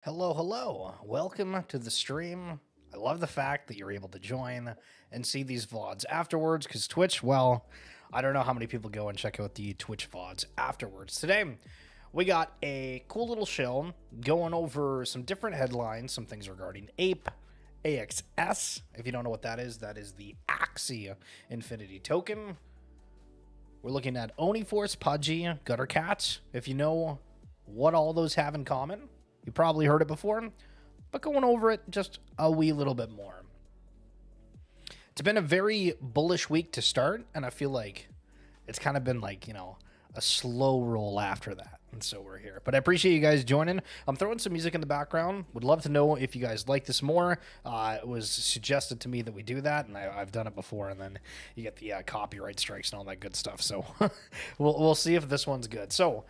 Hello, hello. Welcome to the stream. I love the fact that you're able to join and see these VODs afterwards because Twitch, well, I don't know how many people go and check out the Twitch VODs afterwards. Today, we got a cool little show going over some different headlines, some things regarding Ape, AXS. If you don't know what that is the Axie Infinity token. We're looking at Oniforce, Pudgy, Gutter Cats. If you know what all those have in common, you probably heard it before, but going over it just a wee little bit more. It's been a very bullish week to start, and I feel like it's kind of been like, a slow roll after that. And so we're here. But I appreciate you guys joining. I'm throwing some music in the background. Would love to know if you guys like this more. It was suggested to me that we do that, and I've done it before, and then you get the copyright strikes and all that good stuff. So we'll see if this one's good. So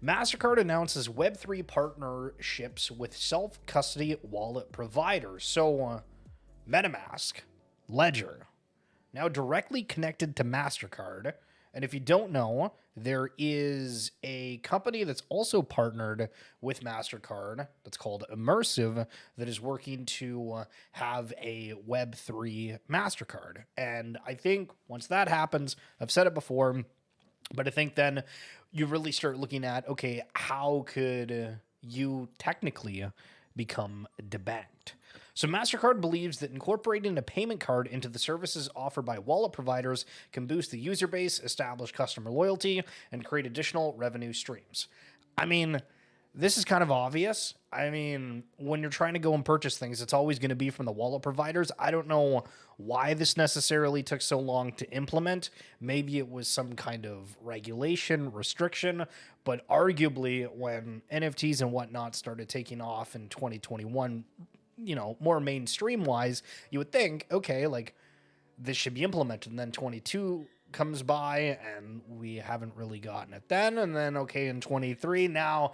Mastercard announces Web3 partnerships with self-custody wallet providers. So MetaMask, Ledger, now directly connected to Mastercard. And if you don't know, there is a company that's also partnered with Mastercard that's called Immersive that is working to have a Web3 Mastercard. And I think once that happens, I've said it before, but I think then you really start looking at, okay, how could you technically become debanked? So Mastercard believes that incorporating a payment card into the services offered by wallet providers can boost the user base, establish customer loyalty, and create additional revenue streams. I mean, this is kind of obvious. I mean, when you're trying to go and purchase things, it's always going to be from the wallet providers. I don't know why this necessarily took so long to implement. Maybe it was some kind of regulation, restriction, but arguably when NFTs and whatnot started taking off in 2021, more mainstream wise, you would think, okay, like this should be implemented. And then 22 comes by and we haven't really gotten it then. And then, okay, in 23, now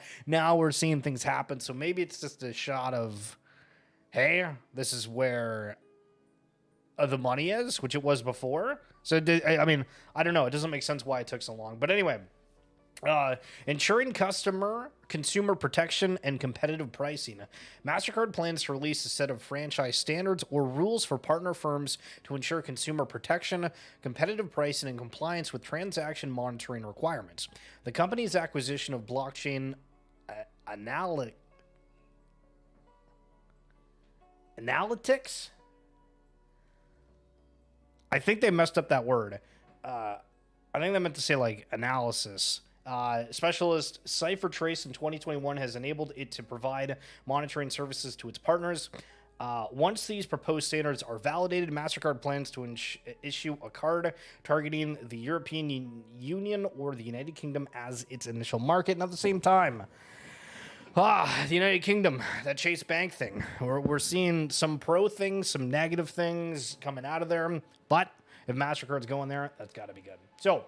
we're seeing things happen. So maybe it's just a shot of, hey, this is where the money is, which it was before. So, I mean, I don't know. It doesn't make sense why it took so long. But anyway, ensuring consumer protection and competitive pricing. Mastercard plans to release a set of franchise standards or rules for partner firms to ensure consumer protection, competitive pricing, and compliance with transaction monitoring requirements. The company's acquisition of blockchain analytics. I think they messed up that word. I think they meant to say like analysis. Specialist CipherTrace in 2021 has enabled it to provide monitoring services to its partners. Once these proposed standards are validated, Mastercard plans to issue a card targeting the European Union or the United Kingdom as its initial market. And at the same time, the United Kingdom, that Chase Bank thing. We're seeing some pro things, some negative things coming out of there. But if Mastercard's going there, that's got to be good. So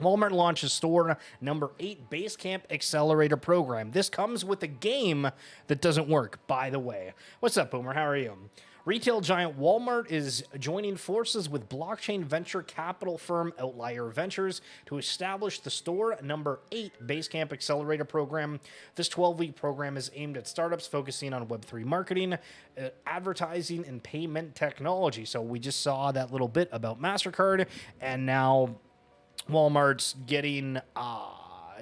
Walmart launches store number 8 Basecamp Accelerator program. This comes with a game that doesn't work, by the way. What's up, Boomer? How are you? Retail giant Walmart is joining forces with blockchain venture capital firm Outlier Ventures to establish the store number 8 Basecamp Accelerator program. This 12-week program is aimed at startups focusing on Web3 marketing, advertising, and payment technology. So we just saw that little bit about MasterCard, and now Walmart's getting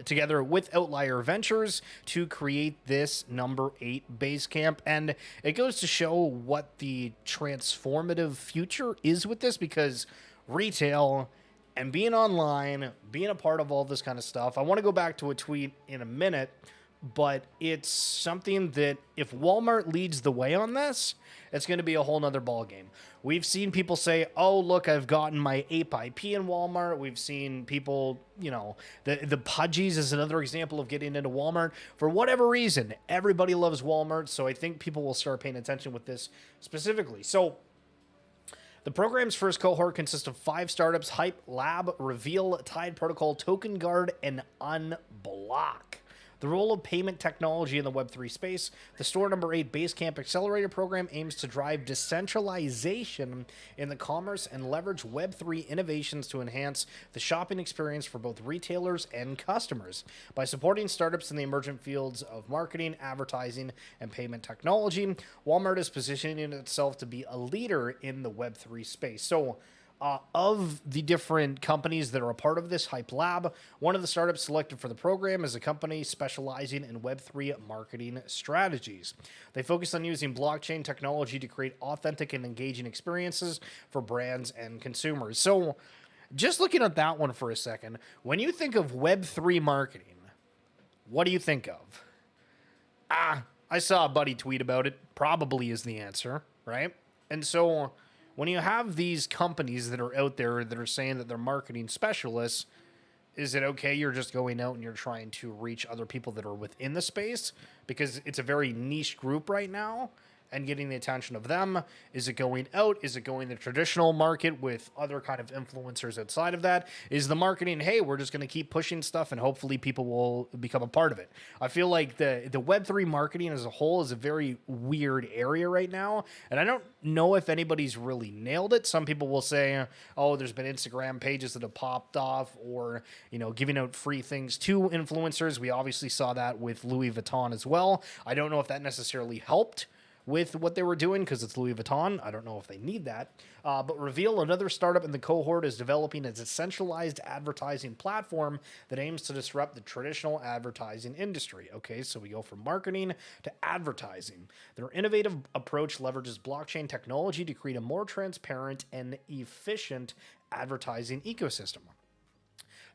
together with Outlier Ventures to create this number 8 Basecamp. And it goes to show what the transformative future is with this, because retail and being online, being a part of all this kind of stuff, I want to go back to a tweet in a minute, but it's something that if Walmart leads the way on this, it's going to be a whole nother ballgame. We've seen people say, oh, look, I've gotten my Ape IP in Walmart. We've seen people, the Pudgies is another example of getting into Walmart. For whatever reason, everybody loves Walmart, so I think people will start paying attention with this specifically. So the program's first cohort consists of 5 startups: Hype, Lab, Reveal, Tide Protocol, Token Guard, and Unblock. The role of payment technology in the Web3 space. The store number 8 Basecamp Accelerator program aims to drive decentralization in the commerce and leverage Web3 innovations to enhance the shopping experience for both retailers and customers. By supporting startups in the emergent fields of marketing, advertising, and payment technology, Walmart is positioning itself to be a leader in the Web3 space. So, of the different companies that are a part of this Hype Lab, one of the startups selected for the program is a company specializing in Web3 marketing strategies. They focus on using blockchain technology to create authentic and engaging experiences for brands and consumers. So, just looking at that one for a second, when you think of Web3 marketing, what do you think of? I saw a buddy tweet about it. Probably is the answer, right? And so when you have these companies that are out there that are saying that they're marketing specialists, is it okay you're just going out and you're trying to reach other people that are within the space? Because it's a very niche group right now and getting the attention of them. Is it going out? Is it going the traditional market with other kind of influencers outside of that? Is the marketing, hey, we're just going to keep pushing stuff and hopefully people will become a part of it? I feel like the Web3 marketing as a whole is a very weird area right now. And I don't know if anybody's really nailed it. Some people will say, oh, there's been Instagram pages that have popped off or, giving out free things to influencers. We obviously saw that with Louis Vuitton as well. I don't know if that necessarily helped with what they were doing because it's Louis Vuitton. I don't know if they need that. But Reveal, another startup in the cohort, is developing a decentralized advertising platform that aims to disrupt the traditional advertising industry. Okay, so we go from marketing to advertising. Their innovative approach leverages blockchain technology to create a more transparent and efficient advertising ecosystem.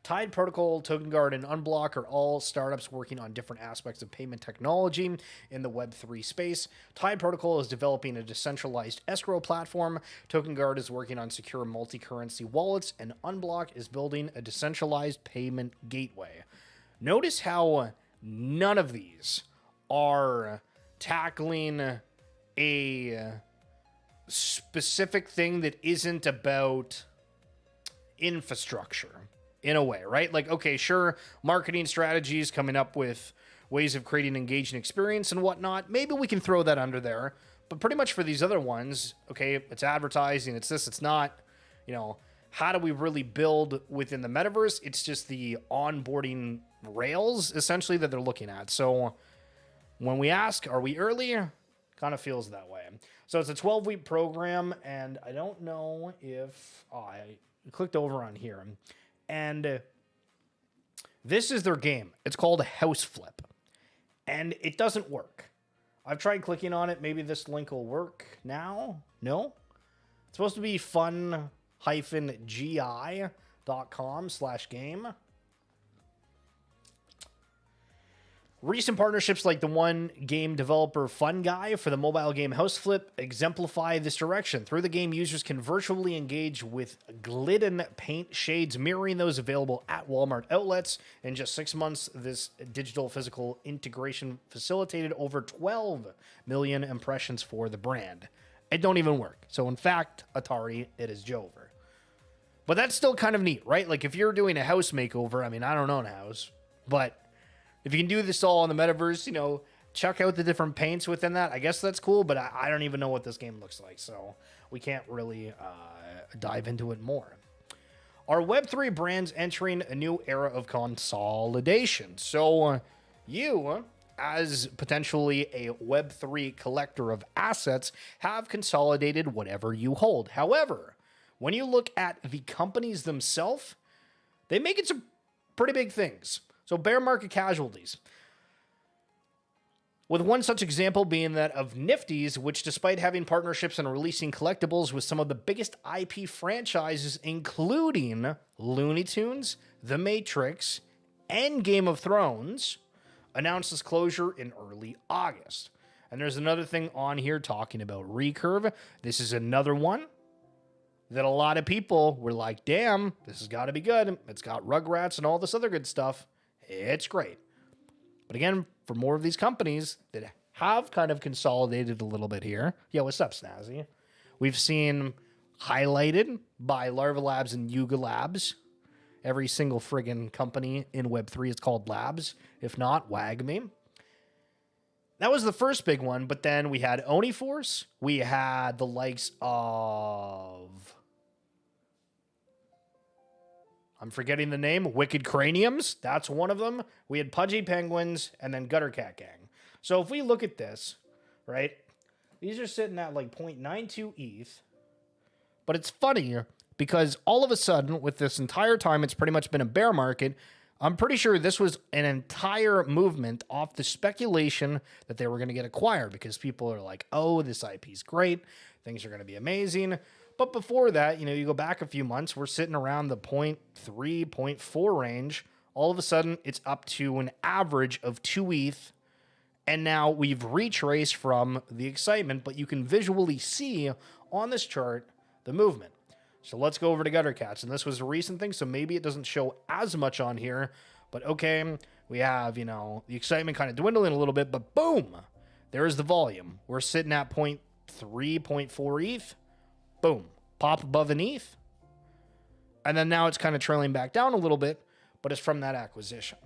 Tide Protocol, Token Guard, and Unblock are all startups working on different aspects of payment technology in the Web3 space. Tide Protocol is developing a decentralized escrow platform. Token Guard is working on secure multi-currency wallets, and Unblock is building a decentralized payment gateway. Notice how none of these are tackling a specific thing that isn't about infrastructure. In a way, right? Like, okay, sure, marketing strategies, coming up with ways of creating engaging experience and whatnot. Maybe we can throw that under there. But pretty much for these other ones, okay, it's advertising, it's this, it's not, how do we really build within the metaverse? It's just the onboarding rails, essentially, that they're looking at. So when we ask, are we early? Kind of feels that way. So it's a 12-week program, and I don't know if... I clicked over on here. And this is their game. It's called House Flip. And it doesn't work. I've tried clicking on it. Maybe this link will work now. No? It's supposed to be fun-gi.com/game. Recent partnerships like the one game developer FunGuy for the mobile game House Flip exemplify this direction. Through the game, users can virtually engage with Glidden paint shades, mirroring those available at Walmart outlets. In just 6 months, this digital physical integration facilitated over 12 million impressions for the brand. It don't even work. So in fact, Atari, it is Jover. But that's still kind of neat, right? Like if you're doing a house makeover, I mean, I don't own a house, but if you can do this all in the metaverse, check out the different paints within that. I guess that's cool, but I don't even know what this game looks like, so we can't really dive into it more. Are Web3 brands entering a new era of consolidation? So you, as potentially a Web3 collector of assets, have consolidated whatever you hold. However, when you look at the companies themselves, they make it some pretty big things. So bear market casualties. With one such example being that of Nifty's, which despite having partnerships and releasing collectibles with some of the biggest IP franchises, including Looney Tunes, The Matrix, and Game of Thrones, announced its closure in early August. And there's another thing on here talking about Recurve. This is another one that a lot of people were like, damn, this has got to be good. It's got Rugrats and all this other good stuff. It's great. But again, for more of these companies that have kind of consolidated a little bit here. Yeah, what's up, Snazzy? We've seen highlighted by Larva Labs and Yuga Labs Every single friggin' company in Web3 is called labs. If not, wag me. That was the first big one, but then we had Oniforce. We had the likes of... I'm forgetting the name. Wicked Craniums. That's one of them. We had Pudgy Penguins and then Gutter Cat Gang. So if we look at this, right, these are sitting at like 0.92 ETH. But it's funny because all of a sudden, with this entire time, it's pretty much been a bear market. I'm pretty sure this was an entire movement off the speculation that they were going to get acquired because people are like, oh, this IP is great. Things are going to be amazing. But before that, you go back a few months, we're sitting around the 0.3, 0.4 range. All of a sudden, it's up to an average of 2 ETH. And now we've retraced from the excitement, but you can visually see on this chart the movement. So let's go over to Gutter Cats. And this was a recent thing, so maybe it doesn't show as much on here. But okay, we have, the excitement kind of dwindling a little bit, but boom, there's the volume. We're sitting at 0.3, 0.4 ETH. Boom, pop above an ETH. And then now it's kind of trailing back down a little bit, but it's from that acquisition.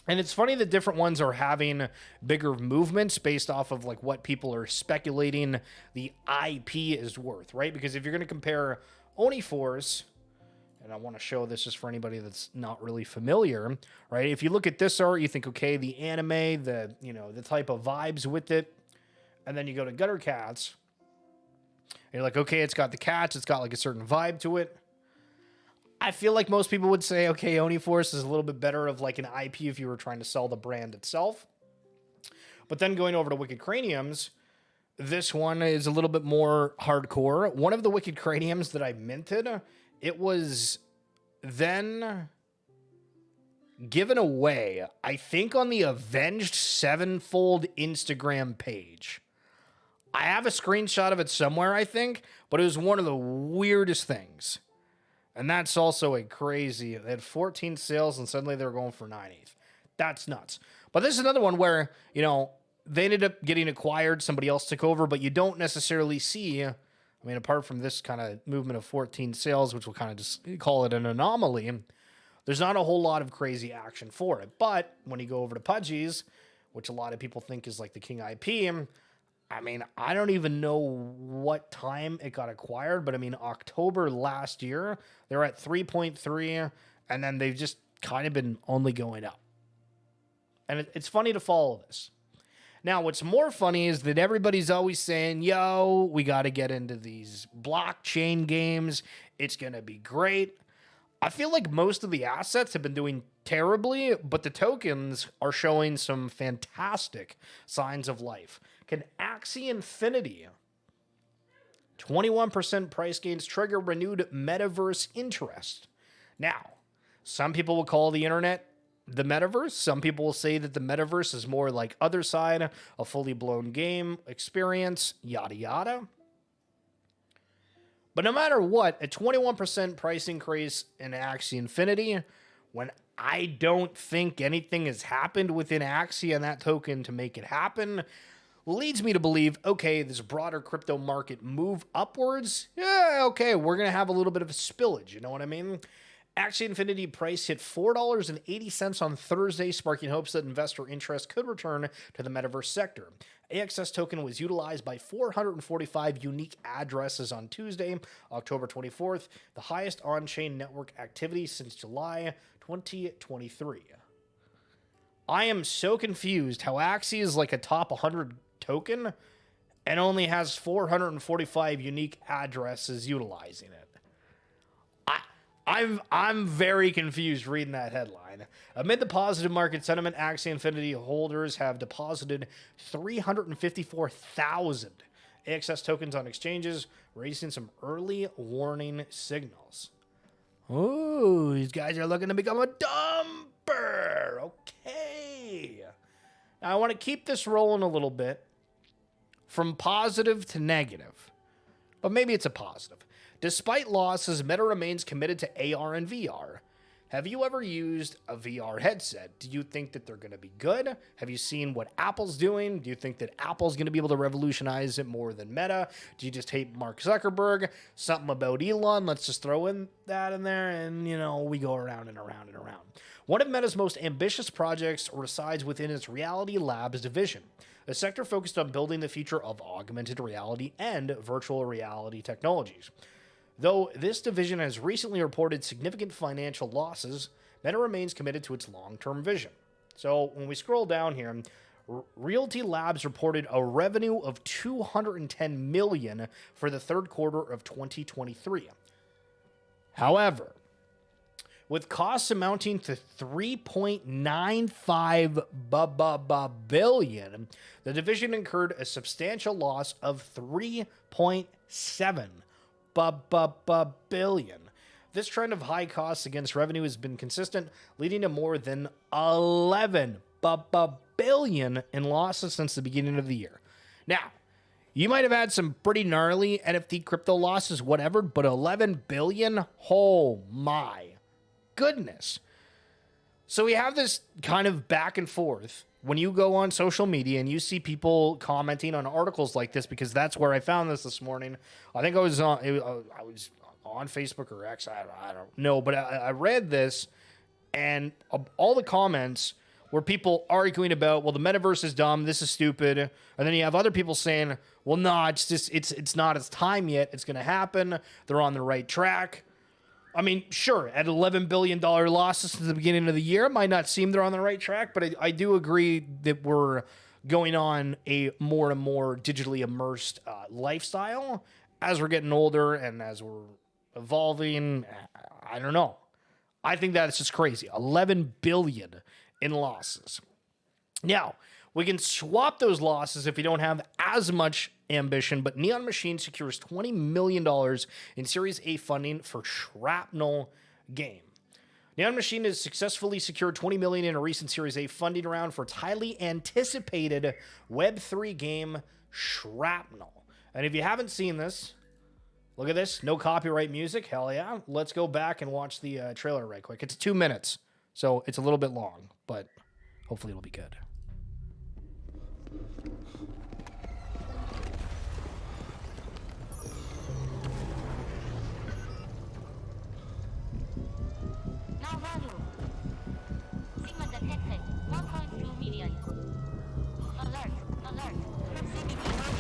And it's funny that different ones are having bigger movements based off of like what people are speculating the IP is worth, right? Because if you're going to compare Oniforce, and I want to show this just for anybody that's not really familiar, right? If you look at this art, you think, okay, the anime, the type of vibes with it, and then you go to Gutter Cats, and you're like, okay, it's got the cats, it's got like a certain vibe to it. I feel like most people would say, okay, Oniforce is a little bit better of like an IP if you were trying to sell the brand itself. But then going over to Wicked Craniums, this one is a little bit more hardcore. One of the Wicked Craniums that I minted, it was then given away, I think, on the Avenged Sevenfold Instagram page. I have a screenshot of it somewhere, I think, but it was one of the weirdest things. And that's also a crazy... They had 14 sales, and suddenly they were going for 9 ETH. That's nuts. But this is another one where, they ended up getting acquired, somebody else took over, but you don't necessarily see... apart from this kind of movement of 14 sales, which we'll kind of just call it an anomaly, there's not a whole lot of crazy action for it. But when you go over to Pudgy's, which a lot of people think is like the king IP... I don't even know what time it got acquired, but October last year, they were at 3.3, and then they've just kind of been only going up. And it's funny to follow this. Now, what's more funny is that everybody's always saying, yo, we got to get into these blockchain games. It's going to be great. I feel like most of the assets have been doing terribly, but the tokens are showing some fantastic signs of life. Can Axie Infinity 21% price gains trigger renewed metaverse interest? Now, some people will call the internet the metaverse. Some people will say that the metaverse is more like other side, a fully blown game experience, yada yada. But no matter what, a 21% price increase in Axie Infinity, when I don't think anything has happened within Axie and that token to make it happen, leads me to believe, okay, this broader crypto market move upwards. Yeah, okay, we're going to have a little bit of a spillage, you know what I mean? Axie Infinity price hit $4.80 on Thursday, sparking hopes that investor interest could return to the metaverse sector. AXS token was utilized by 445 unique addresses on Tuesday, October 24th, the highest on-chain network activity since July 2023. I am so confused how Axie is like a top 100 token and only has 445 unique addresses utilizing it. I'm very confused reading that headline. Amid the positive market sentiment, Axie Infinity holders have deposited 354,000 AXS tokens on exchanges, raising some early warning signals. Ooh, these guys are looking to become a dumper. Okay. Now, I want to keep this rolling a little bit from positive to negative, but maybe it's a positive. Despite losses, Meta remains committed to AR and VR, Have you ever used a VR headset? Do you think that they're going to be good? Have you seen what Apple's doing? Do you think that Apple's going to be able to revolutionize it more than Meta? Do you just hate Mark Zuckerberg? Something about Elon? Let's just throw in that in there and, we go around and around and around. One of Meta's most ambitious projects resides within its Reality Labs division, a sector focused on building the future of augmented reality and virtual reality technologies. Though this division has recently reported significant financial losses, Meta remains committed to its long-term vision. So when we scroll down here, Realty Labs reported a revenue of $210 million for the third quarter of 2023. However, with costs amounting to $3.95 billion, the division incurred a substantial loss of $3.7 billion. This trend of high costs against revenue has been consistent, leading to more than $11 billion in losses since the beginning of the year. Now, you might have had some pretty gnarly NFT crypto losses, whatever, but $11 billion? Oh my goodness. So we have this kind of back and forth when you go on social media and you see people commenting on articles like this, because that's where I found this morning. I think I was on Facebook or X. I don't know, but I read this, and all the comments were people arguing about, well, the metaverse is dumb, this is stupid, and then you have other people saying, well, no, it's not its time yet. It's going to happen. They're on the right track. I mean, sure, at $11 billion losses since the beginning of the year, it might not seem they're on the right track, but I do agree that we're going on a more and more digitally immersed lifestyle as we're getting older and as we're evolving. I don't know. I think that's just crazy. $11 billion in losses. Now, we can swap those losses if we don't have as much ambition, but Neon Machine secures $20 million in Series A funding for Shrapnel game. Neon Machine has successfully secured $20 million in a recent Series A funding round for its highly anticipated Web3 game, Shrapnel. And if you haven't seen this, look at this. No copyright music. Hell yeah. Let's go back and watch the trailer right quick. It's 2 minutes, so it's a little bit long, but hopefully it'll be good. Now value. Segment detected. 1.2 million. Alert. Alert. Proximity warning.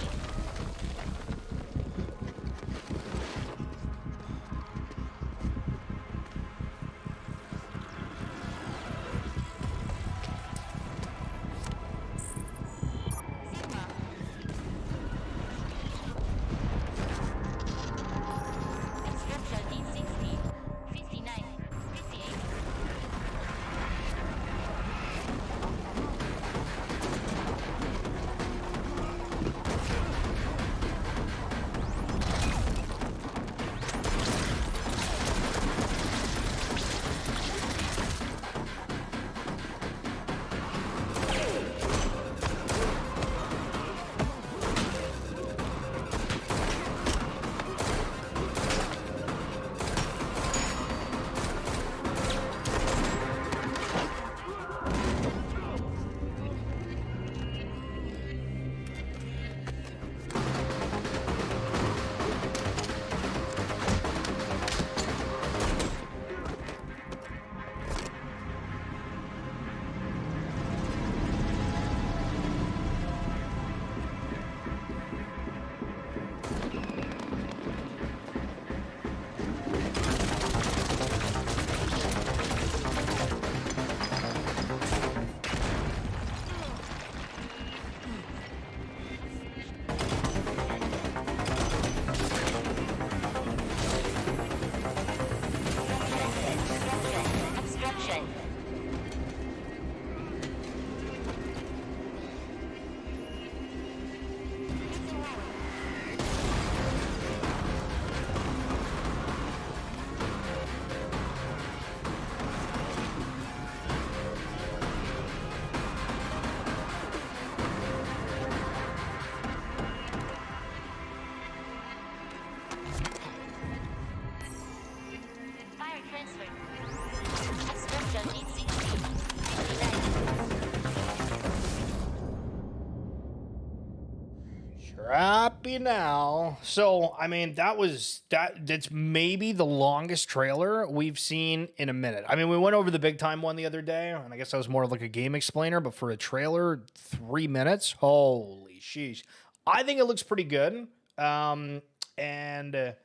Happy now. So, I mean, that's maybe the longest trailer we've seen in a minute. I mean, we went over the big time one the other day, and I guess that was more of like a game explainer, but for a trailer, 3 minutes, holy sheesh. I think it looks pretty good. And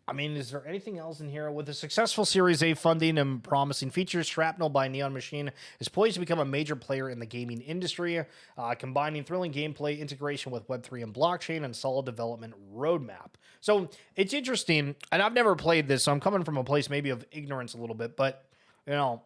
I mean, is there anything else in here? With a successful Series A funding and promising features, Shrapnel by Neon Machine is poised to become a major player in the gaming industry, combining thrilling gameplay, integration with Web3 and blockchain, and solid development roadmap. So it's interesting, and I've never played this, so I'm coming from a place maybe of ignorance a little bit, but, you know,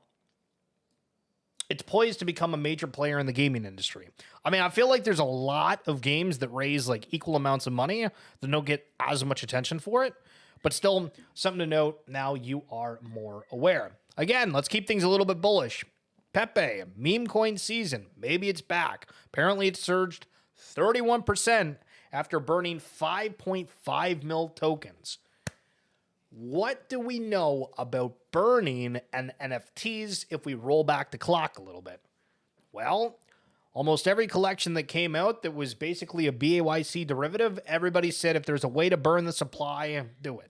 it's poised to become a major player in the gaming industry. I mean, I feel like there's a lot of games that raise like equal amounts of money that don't get as much attention for it. But still, something to note, now you are more aware. Again, let's keep things a little bit bullish. Pepe, meme coin season, maybe it's back. Apparently it surged 31% after burning 5.5 mil tokens. What do we know about burning and NFTs if we roll back the clock a little bit? Well, almost every collection that came out that was basically a BAYC derivative, everybody said if there's a way to burn the supply, do it.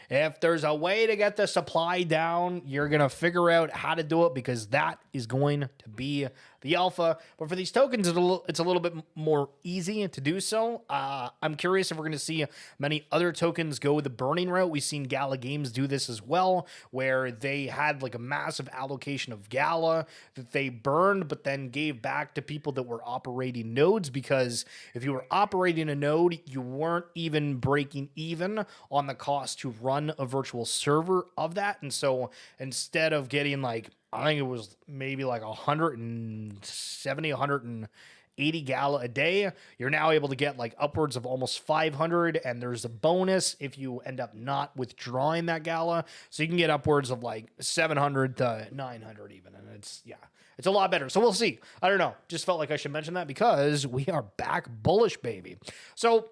If there's a way to get the supply down, you're going to figure out how to do it because that is going to be the alpha. But for these tokens, it's a little bit more easy to do so. I'm curious if we're going to see many other tokens go the burning route. We've seen Gala Games do this as well, where they had like a massive allocation of Gala that they burned, but then gave back to people that were operating nodes, because if you were operating a node, you weren't even breaking even on the cost to run a virtual server of that. And so instead of getting like, I think it was maybe like 170, 180 Gala a day, you're now able to get like upwards of almost 500. And there's a bonus if you end up not withdrawing that Gala. So you can get upwards of like 700 to 900 even. And it's a lot better. So we'll see. I don't know. Just felt like I should mention that because we are back bullish, baby. So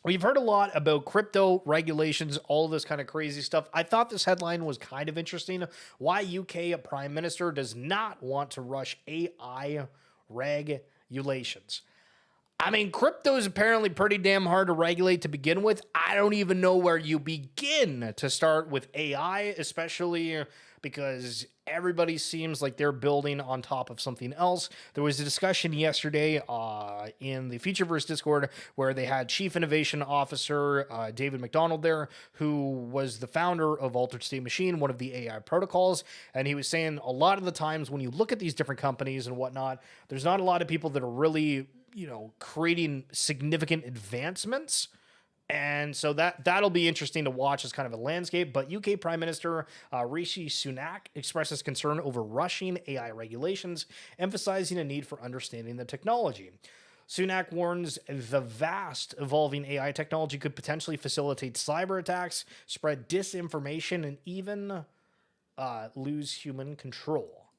we've heard a lot about crypto regulations, all this kind of crazy stuff. I thought this headline was kind of interesting. Why UK Prime Minister does not want to rush AI regulations. I mean, crypto is apparently pretty damn hard to regulate to begin with. I don't even know where you begin to start with AI, especially because everybody seems like they're building on top of something else. There was a discussion yesterday in the Featureverse Discord where they had Chief Innovation Officer David McDonald there, who was the founder of Altered State Machine, one of the AI protocols. And he was saying a lot of the times when you look at these different companies and whatnot, there's not a lot of people that are really, creating significant advancements. And so that'll be interesting to watch as kind of a landscape. But UK Prime Minister Rishi Sunak expresses concern over rushing AI regulations, emphasizing a need for understanding the technology. Sunak warns the vast evolving AI technology could potentially facilitate cyber attacks, spread disinformation, and even lose human control.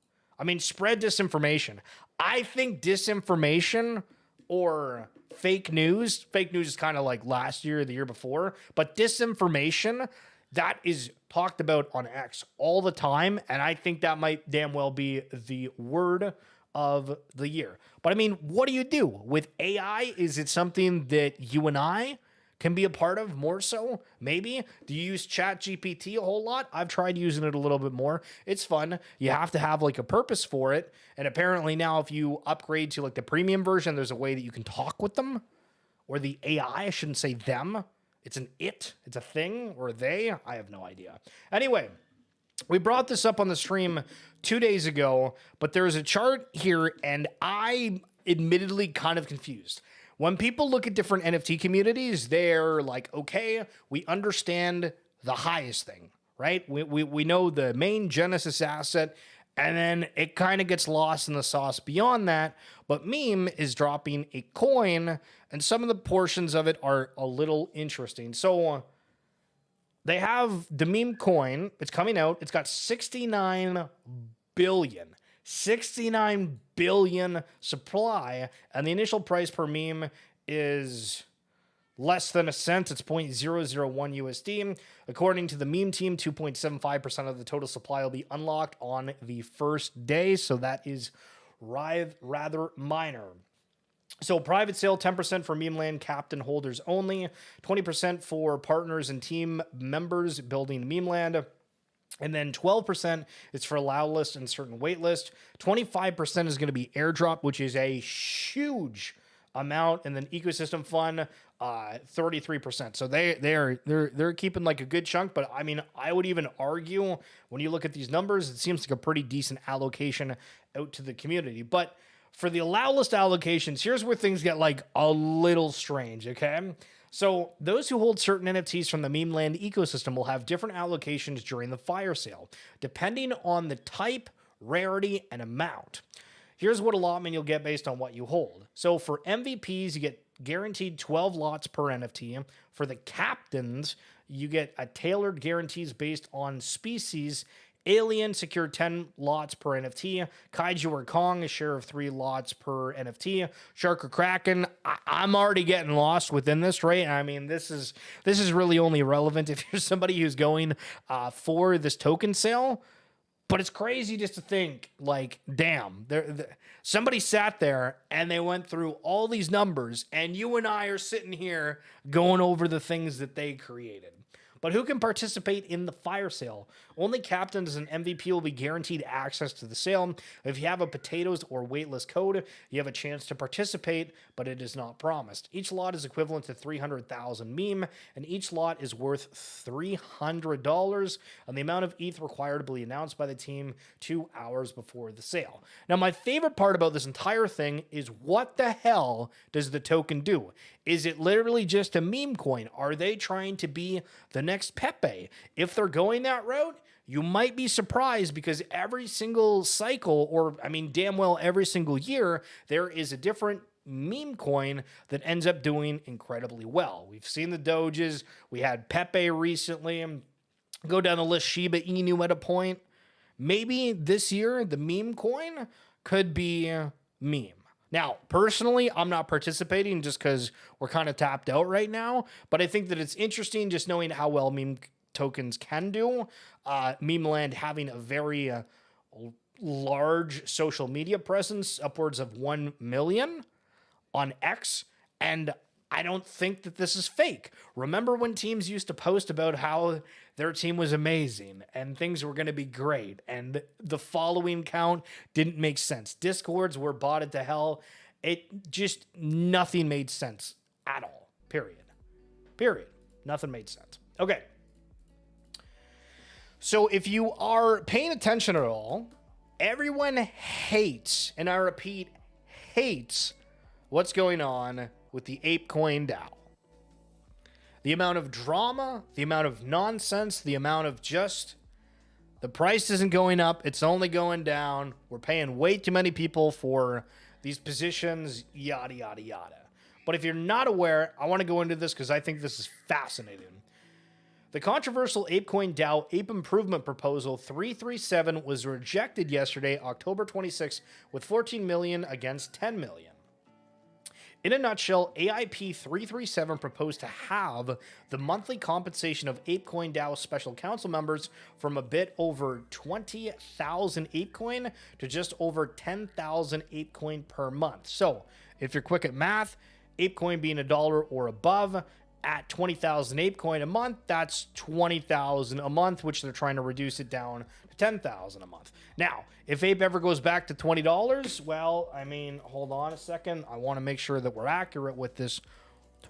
I mean, spread disinformation. I think disinformation or fake news is kind of like last year or the year before, but disinformation, that is talked about on X all the time, and I think that might damn well be the word of the year. But I mean, what do you do with AI? Is it something that you and I can be a part of more so? Maybe. Do you use ChatGPT a whole lot? I've tried using it a little bit more. It's fun. You have to have like a purpose for it. And apparently now if you upgrade to like the premium version, there's a way that you can talk with them, or the AI. I shouldn't say them. It's an it. It's a thing, or they. I have no idea. Anyway, we brought this up on the stream 2 days ago, but there's a chart here and I'm admittedly kind of confused. When people look at different NFT communities, they're like, okay, we understand the highest thing, right? We know the main Genesis asset, and then it kind of gets lost in the sauce beyond that. But Meme is dropping a coin, and some of the portions of it are a little interesting. So they have the Meme coin. It's coming out. It's got 69 billion supply, and the initial price per meme is less than a cent. It's 0.001 USD. According to the meme team, 2.75% of the total supply will be unlocked on the first day, so that is rather minor. So private sale, 10% for meme land captain holders only, 20% for partners and team members building meme land. And then 12% is for allow list and certain wait list. 25% is going to be airdrop, which is a huge amount. And then ecosystem fund, 33%. So they're keeping like a good chunk. But I mean, I would even argue when you look at these numbers, it seems like a pretty decent allocation out to the community. But for the allow list allocations, here's where things get like a little strange, okay? So those who hold certain NFTs from the meme land ecosystem will have different allocations during the fire sale, depending on the type, rarity, and amount. Here's what allotment you'll get based on what you hold. So for MVPs, you get guaranteed 12 lots per NFT. For the captains, you get a tailored guarantees based on species. Alien secured 10 lots per NFT. Kaiju or Kong, a share of 3 lots per NFT. Shark or Kraken, I'm already getting lost within this, right? I mean, this is really only relevant if you're somebody who's going for this token sale. But it's crazy just to think, like, damn, somebody sat there and they went through all these numbers, and you and I are sitting here going over the things that they created. But who can participate in the fire sale? Only captains and MVP will be guaranteed access to the sale. If you have a potatoes or waitlist code, you have a chance to participate, but it is not promised. Each lot is equivalent to 300,000 meme, and each lot is worth $300, and the amount of ETH required will be announced by the team 2 hours before the sale. Now, my favorite part about this entire thing is what the hell does the token do? Is it literally just a meme coin? Are they trying to be the next Pepe? If they're going that route, you might be surprised because every single cycle, or I mean, damn well every single year, there is a different meme coin that ends up doing incredibly well. We've seen the Doges. We had Pepe recently. Go down the list, Shiba Inu at a point. Maybe this year, the meme coin could be meme. Now, personally, I'm not participating just because we're kind of tapped out right now, but I think that it's interesting just knowing how well meme tokens can do. Meme Land having a very large social media presence, upwards of 1 million on X, and I don't think that this is fake. Remember when teams used to post about how their team was amazing and things were going to be great and the following count didn't make sense? Discords were botted to hell. It just, nothing made sense at all. Period. Nothing made sense. Okay. So if you are paying attention at all, everyone hates, and I repeat, hates what's going on with the ApeCoin DAO. The amount of drama, the amount of nonsense, the amount of just, the price isn't going up, it's only going down. We're paying way too many people for these positions, yada, yada, yada. But if you're not aware, I want to go into this because I think this is fascinating. The controversial ApeCoin DAO Ape Improvement Proposal 337 was rejected yesterday, October 26, with 14 million against 10 million. In a nutshell, AIP 337 proposed to halve the monthly compensation of ApeCoin DAO special council members from a bit over 20,000 ApeCoin to just over 10,000 ApeCoin per month. So, if you're quick at math, ApeCoin being $1 or above, at 20,000 ApeCoin a month, that's 20,000 a month, which they're trying to reduce it down to 10,000 a month. Now, if Ape ever goes back to $20, well, I mean, hold on a second. I want to make sure that we're accurate with this.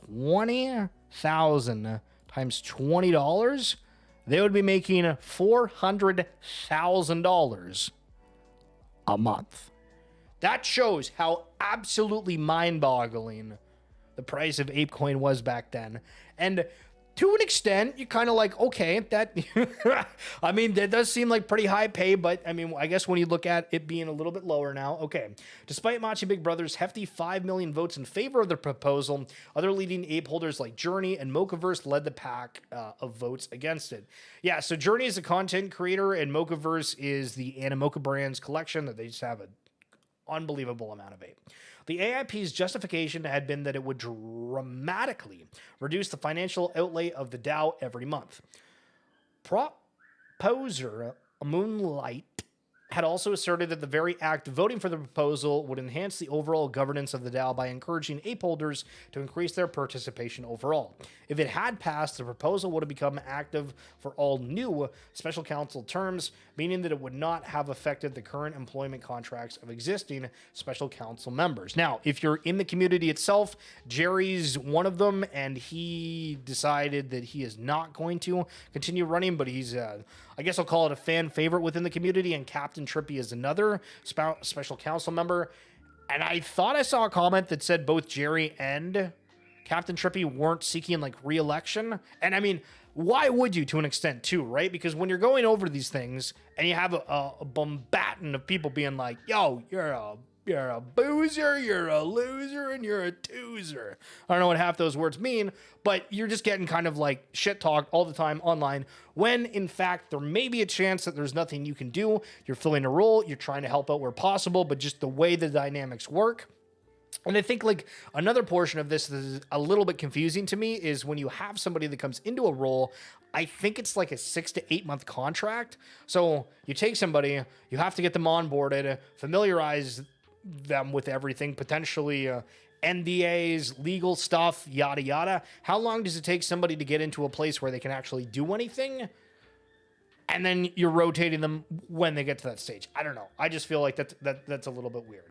20,000 times $20, they would be making $400,000 a month. That shows how absolutely mind-boggling the price of ApeCoin was back then. And to an extent, you're kind of like, okay, that, I mean, that does seem like pretty high pay, but I mean, I guess when you look at it being a little bit lower now, okay. Despite Machi Big Brother's hefty 5 million votes in favor of the proposal, other leading ape holders like Journey and Mochaverse led the pack of votes against it. Yeah, so Journey is a content creator and Mochaverse is the Animoca Brands collection that they just have an unbelievable amount of ape. The AIP's justification had been that it would dramatically reduce the financial outlay of the DAO every month. Proposer Moonlight had also asserted that the very act of voting for the proposal would enhance the overall governance of the DAO by encouraging ape holders to increase their participation overall. If it had passed, the proposal would have become active for all new special counsel terms, meaning that it would not have affected the current employment contracts of existing special counsel members. Now, if you're in the community itself, Jerry's one of them, and he decided that he is not going to continue running, but he's, I guess I'll call it a fan favorite within the community, and Captain Trippy is another special counsel member. And I thought I saw a comment that said both Jerry and Captain Trippy weren't seeking like re-election. And I mean, why would you to an extent too, right? Because when you're going over these things and you have a bombardment of people being like, yo, you're a boozer, you're a loser, and you're a toozer. I don't know what half those words mean, but you're just getting kind of like shit talked all the time online when in fact there may be a chance that there's nothing you can do. You're filling a role, you're trying to help out where possible, but just the way the dynamics work. And I think like another portion of this that is a little bit confusing to me is when you have somebody that comes into a role, I think it's like a 6 to 8 month contract. So you take somebody, you have to get them onboarded, familiarize them with everything, potentially NDAs, legal stuff, yada, yada. How long does it take somebody to get into a place where they can actually do anything? And then you're rotating them when they get to that stage. I don't know. I just feel like that's a little bit weird.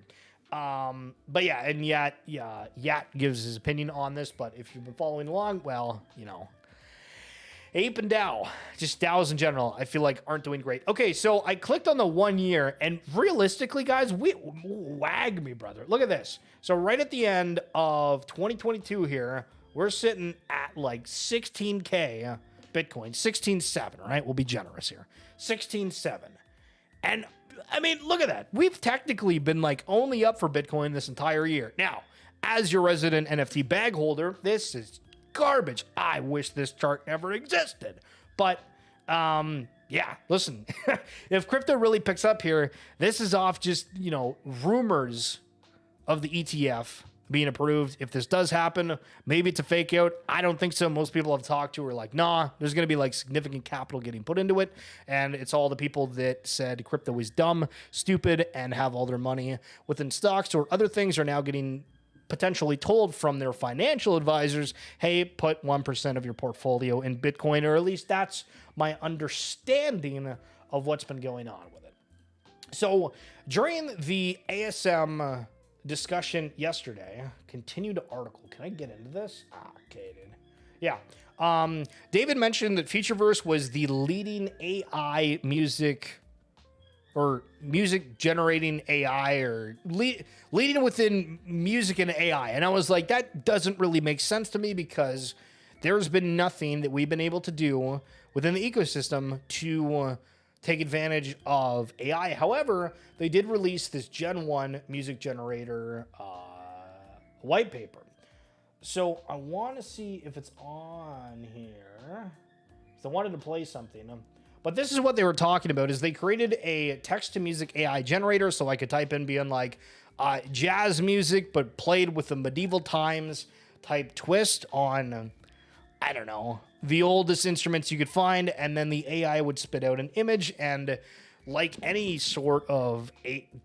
But yeah, and Yat gives his opinion on this, but if you've been following along, well, you know, Ape and DAO, just DAOs in general, I feel like aren't doing great. Okay, so I clicked on the 1 year, and realistically, guys, wag me, brother. Look at this. So right at the end of 2022 here, we're sitting at like 16K Bitcoin, 16.7, right? We'll be generous here. 16.7. And I mean, look at that. We've technically been like only up for Bitcoin this entire year. Now, as your resident NFT bag holder, this is garbage. I wish this chart never existed. But yeah, listen, if crypto really picks up here, this is off just, you know, rumors of the ETF being approved. If this does happen, maybe it's a fake out. I don't think so. Most people I've talked to are like, nah, there's going to be like significant capital getting put into it. And it's all the people that said crypto is dumb, stupid, and have all their money within stocks or other things are now getting potentially told from their financial advisors, hey, put 1% of your portfolio in Bitcoin, or at least that's my understanding of what's been going on with it. So during the ASM discussion yesterday, continued article. Can I get into this? Okay, dude. Yeah. David mentioned that Futureverse was the leading AI music or music generating AI or leading within music and AI. And I was like, that doesn't really make sense to me because there's been nothing that we've been able to do within the ecosystem to take advantage of AI. However, they did release this Gen 1 music generator white paper. So I want to see if it's on here. So I wanted to play something. But this is what they were talking about, is they created a text-to-music AI generator, so I could type in being like jazz music, but played with the medieval times type twist on, I don't know, the oldest instruments you could find, and then the AI would spit out an image, and like any sort of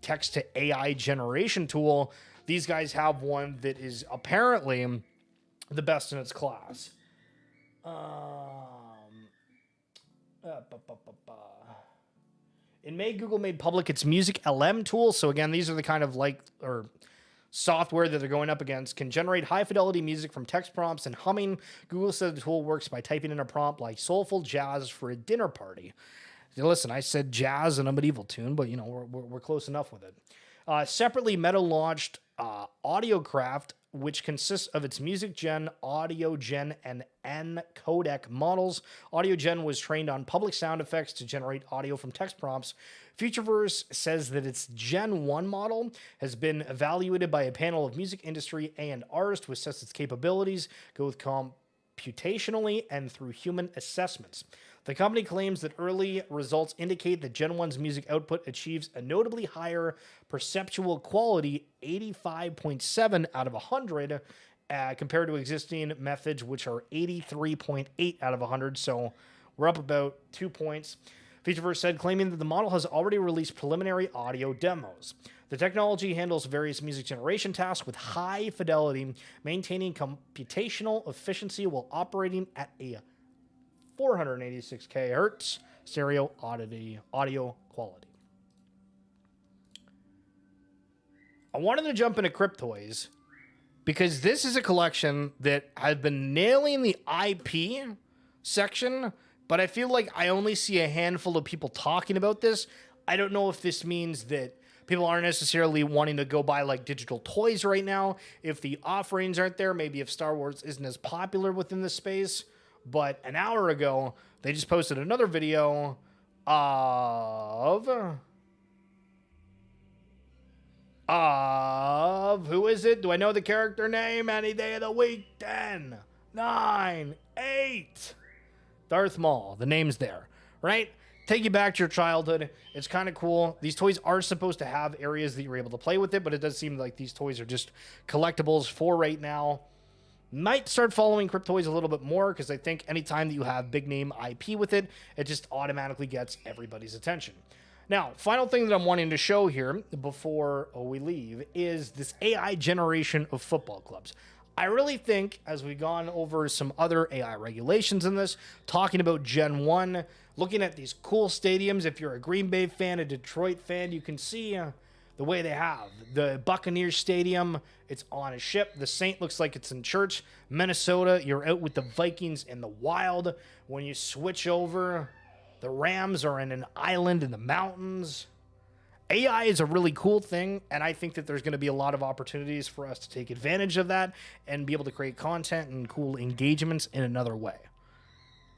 text-to-AI generation tool, these guys have one that is apparently the best in its class. In May, Google made public its Music LM tool. So again, these are the kind of software that they're going up against. Can generate high fidelity music from text prompts and humming. Google said the tool works by typing in a prompt like soulful jazz for a dinner party. Now, listen, I said jazz in a medieval tune, but you know we're close enough with it. Separately, Meta launched AudioCraft, which consists of its Music Gen, Audio Gen, and N codec models. Audio Gen was trained on public sound effects to generate audio from text prompts. Futureverse says that its Gen 1 model has been evaluated by a panel of music industry A&Rs to assess its capabilities, both computationally and through human assessments. The company claims that early results indicate that Gen 1's music output achieves a notably higher perceptual quality, 85.7 out of 100, compared to existing methods, which are 83.8 out of 100. So we're up about 2 points. Featureverse said, claiming that the model has already released preliminary audio demos. The technology handles various music generation tasks with high fidelity, maintaining computational efficiency while operating at a 486 kHz stereo audio quality. I wanted to jump into Cryptoys because this is a collection that has been nailing the IP section, but I feel like I only see a handful of people talking about this. I don't know if this means that people aren't necessarily wanting to go buy like digital toys right now, if the offerings aren't there, maybe if Star Wars isn't as popular within the space. But an hour ago, they just posted another video of who is it? Do I know the character name? Any day of the week. 10, 9, 8. Darth Maul. The name's there, right? Take you back to your childhood. It's kind of cool. These toys are supposed to have areas that you're able to play with it, but it does seem like these toys are just collectibles for right now. Might start following Cryptoys a little bit more because I think anytime that you have big name IP with it, it just automatically gets everybody's attention. Now, final thing that I'm wanting to show here before we leave is this AI generation of football clubs. I really think, as we've gone over some other AI regulations in this, talking about Gen 1, looking at these cool stadiums, if you're a Green Bay fan, a Detroit fan, you can see the way they have. The Buccaneers Stadium, it's on a ship. The Saint looks like it's in church. Minnesota, you're out with the Vikings in the wild. When you switch over, the Rams are in an island in the mountains. AI is a really cool thing, and I think that there's going to be a lot of opportunities for us to take advantage of that and be able to create content and cool engagements in another way.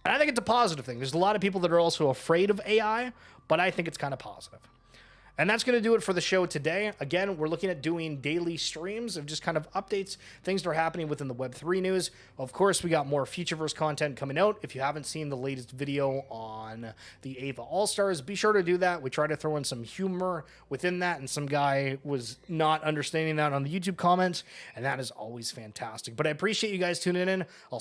And I think it's a positive thing. There's a lot of people that are also afraid of AI, but I think it's kind of positive. And that's going to do it for the show today. Again, we're looking at doing daily streams of just kind of updates, things that are happening within the Web3 news. Of course, we got more Futureverse content coming out. If you haven't seen the latest video on the Ava All-Stars, be sure to do that. We try to throw in some humor within that, and some guy was not understanding that on the YouTube comments, and that is always fantastic. But I appreciate you guys tuning in. I'll